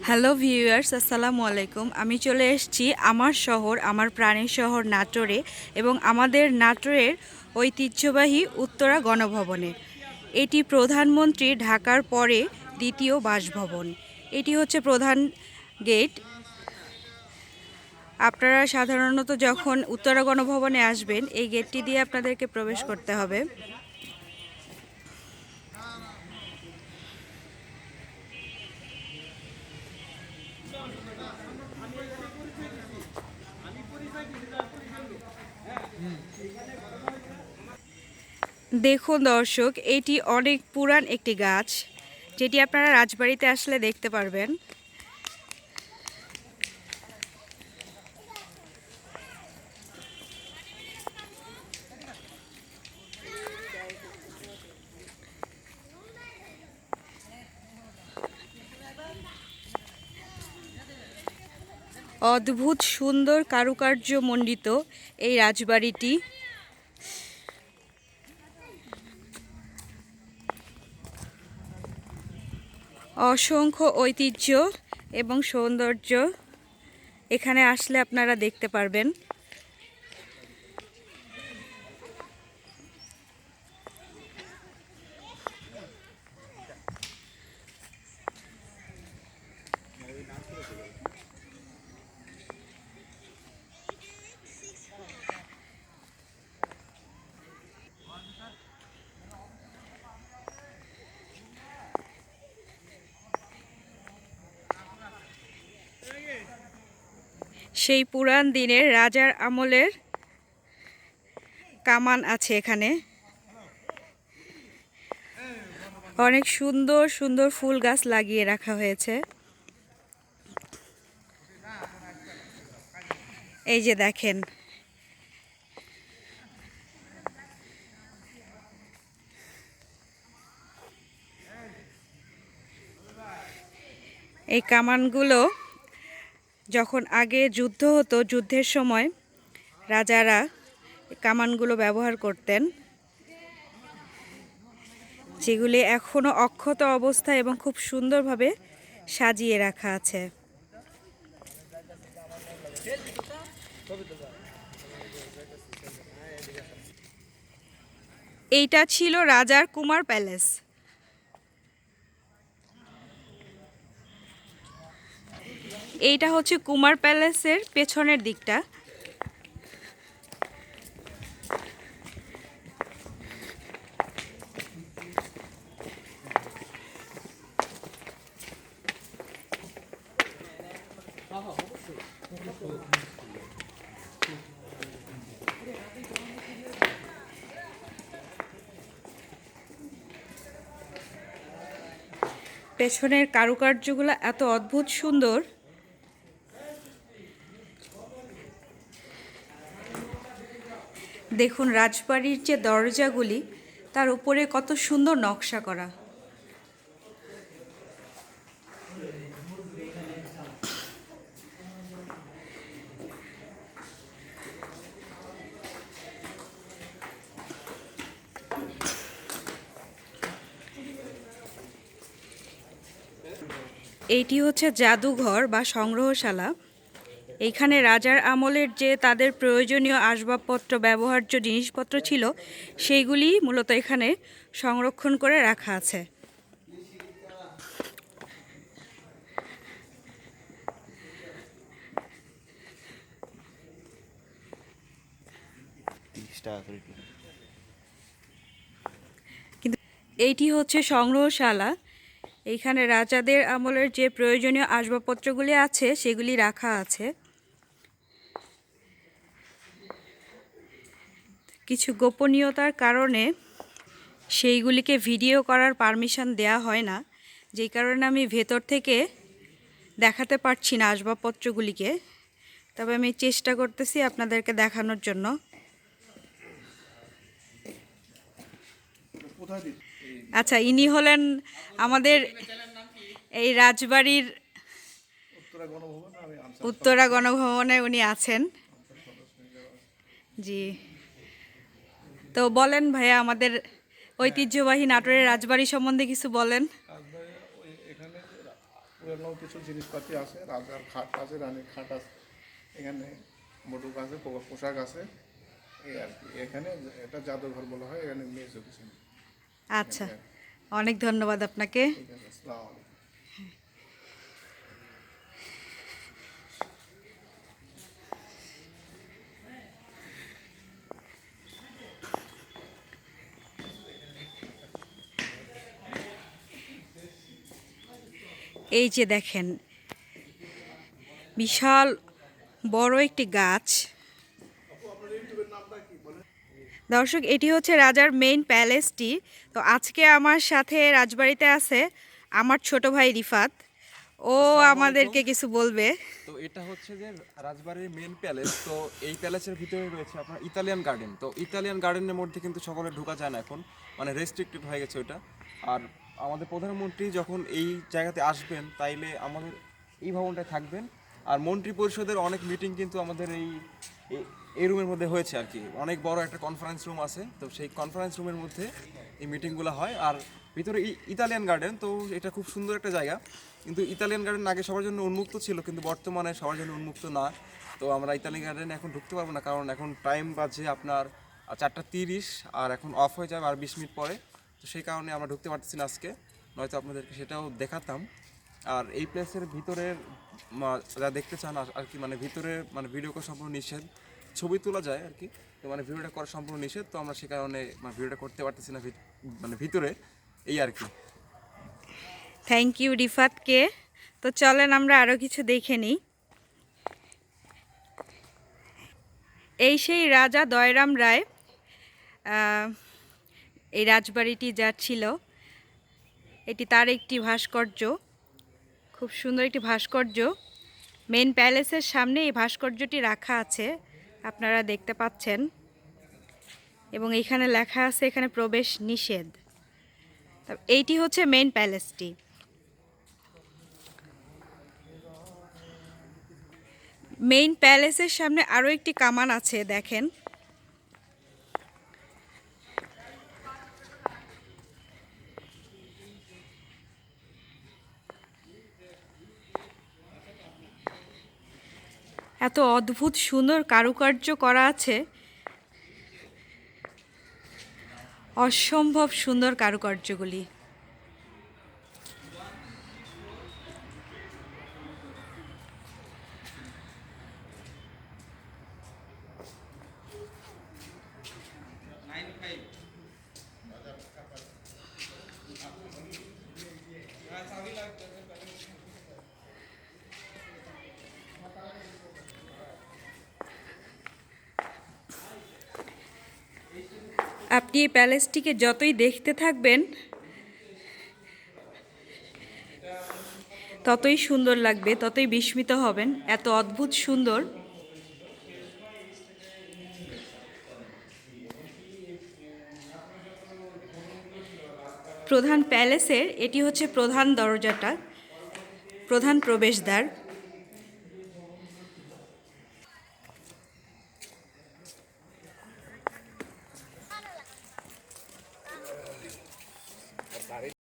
Hello viewers, আসসালামু আলাইকুম। আমি চলে এসেছি আমার শহর, আমার প্রাণের শহর নাটোরে এবং আমাদের নাটোরের ঐতিহ্যবাহী উত্তরা গণভবনে। এটি প্রধানমন্ত্রী ঢাকার পরে দ্বিতীয় বাসভবন। এটি হচ্ছে প্রধান গেট। আপনারা সাধারণত যখন উত্তরা গণভবনে আসবেন এই গেটটি দিয়ে আপনাদেরকে প্রবেশ করতে হবে। দেখুন দর্শক, এটি অনেক পুরান একটি গাছ, যেটি আপনারা রাজবাড়িতে আসলে দেখতে পারবেন। অদ্ভুত সুন্দর কারুকার্য মণ্ডিত এই রাজবাড়িটি। অসংখ্য ঐতিহ্য এবং সৌন্দর্য এখানে আসলে আপনারা দেখতে পারবেন। সেই পুরান দিনের রাজার আমলের কামান আছে এখানে। অনেক সুন্দর সুন্দর ফুল গাছ লাগিয়ে রাখা হয়েছে। এই যে দেখেন, এই কামানগুলো যখন আগে যুদ্ধ হতো, যুদ্ধের সময় রাজারা কামানগুলো ব্যবহার করতেন, যেগুলি এখনও অক্ষত অবস্থায় এবং খুব সুন্দরভাবে সাজিয়ে রাখা আছে। এইটা ছিল রাজার কুমার প্যালেস। এইটা হচ্ছে কুমার প্যালেসের পেছনের দিকটা। পেছনের কারুকার্যগুলো এত অদ্ভুত সুন্দর। দেখুন রাজবাড়ির যে দরজাগুলি, তার উপরে কত সুন্দর নকশা করা। এইটি হচ্ছে জাদুঘর বা সংগ্রহশালা। এইখানে রাজার আমলের যে তাদের প্রয়োজনীয় আসবাবপত্র, ব্যবহার্য জিনিসপত্র ছিল, সেইগুলি মূলত এখানে সংরক্ষণ করে রাখা আছে। কিন্তু এইটি হচ্ছে সংগ্রহশালা। এইখানে রাজাদের আমলের যে প্রয়োজনীয় আসবাবপত্রগুলি আছে সেগুলি রাখা আছে। কিছু গোপনীয়তার কারণে সেইগুলিকে ভিডিও করার পারমিশন দেয়া হয় না, যেই কারণে আমি ভেতর থেকে দেখাতে পারছি না আসবাবপত্রগুলিকে। তবে আমি চেষ্টা করতেছি আপনাদেরকে দেখানোর জন্য। আচ্ছা, ইনি হলেন আমাদের এই রাজবাড়ির উত্তরা গণভবনে উনি আছেন। জি, তো বলেন ভাইয়া, আমাদের ঐতিহ্যবাহী নাটোরের রাজবাড়ি সম্বন্ধে কিছু বলেন। এখানে পুরানো কিছু জিনিসপাতি আছে, রাজার খাট আছে, রানীর খাট আছে, এখানে বটুক আছে, পোশাক আছে, এই আর কি। এখানে এটা জাদুঘর বলা হয়, এখানে মিউজিক কিছু নেই। আচ্ছা, অনেক ধন্যবাদ আপনাকে। ঠিক আছে, আসসালামু আলাইকুম। এই যে দেখেন, বিশাল বড় একটি গাছ। দর্শক, এটি হচ্ছে রাজার মেইন প্যালেসটি। তো আজকে আমার সাথে রাজবাড়িতে আছে আমার ছোট ভাই রিফাত। ও আসসালামু আমাদেরকে আলাইকুম। কিছু বলবে। তো এটা হচ্ছে যে রাজবাড়ির মেন প্যালেস। তো এই প্যালেসের ভিতরে রয়েছে আপনার ইতালিয়ান গার্ডেন। তো ইতালিয়ান গার্ডেনের মধ্যে কিন্তু সকলে ঢোকা যায় না এখন, মানে রেস্ট্রিক্টেড হয়ে গেছে ওইটা। আর আমাদের প্রধানমন্ত্রী যখন এই জায়গাতে আসবেন তাইলে আমাদের এই ভবনটায় থাকবেন। আর মন্ত্রী পরিষদের অনেক মিটিং কিন্তু আমাদের এই রুমের মধ্যে হয়েছে আর কি। অনেক বড় একটা কনফারেন্স রুম আছে, তো সেই কনফারেন্স রুমের মধ্যে এই মিটিংগুলো হয়। আর ভিতরে ইতালিয়ান গার্ডেন, তো এটা খুব সুন্দর একটা জায়গা। কিন্তু ইতালিয়ান গার্ডেন আগে সবার জন্য উন্মুক্ত ছিল, কিন্তু বর্তমানে সবার জন্য উন্মুক্ত না। তো আমরা ইতালিয়ান গার্ডেনে এখন ঢুকতে পারবো না, কারণ এখন টাইম বাজে আপনার 4:30, আর এখন অফ হয়ে যাবে আর 20 মিনিট পরে। তো সেই কারণে আমরা ঢুকতে পারতেছি না আজকে, নয়তো আপনাদেরকে সেটাও দেখাতাম। আর এই প্লেসের ভিতরের যা দেখতে চান আর কি, মানে ভিতরে মানে ভিডিও করা সম্পূর্ণ নিষেধ। ছবি তোলা যায় আর কি, তো মানে ভিডিওটা করা সম্পূর্ণ নিষেধ। তো আমরা সে কারণে মানে ভিডিওটা করতে পারতেছি না মানে ভিতরে, এই আর কি। থ্যাংক ইউ রিফাতকে। তো চলেন আমরা আরও কিছু দেখে নিই। এই সেই রাজা দয়রাম রায়, এই রাজবাড়িটি যার ছিল, এটি তার একটি ভাস্কর্য, খুব সুন্দর একটি ভাস্কর্য। মেন প্যালেসের সামনে এই ভাস্কর্যটি রাখা আছে, আপনারা দেখতে পাচ্ছেন। এবং এখানে লেখা আছে এখানে প্রবেশ নিষেধ। এইটি হচ্ছে মেন প্যালেসটি। মেইন প্যালেসের সামনে আরও একটি কামান আছে, দেখেন। এত অদ্ভুত সুন্দর কারুকার্য করা আছে, অসম্ভব সুন্দর কারুকার্যগুলি। আপনি এই প্যালেসটিকে যতই দেখতে থাকবেন ততই সুন্দর লাগবে, ততই বিস্মিত হবেন, এত অদ্ভুত সুন্দর। প্রধান প্যালেসের এটি হচ্ছে প্রধান দরজাটা, প্রধান প্রবেশদ্বার।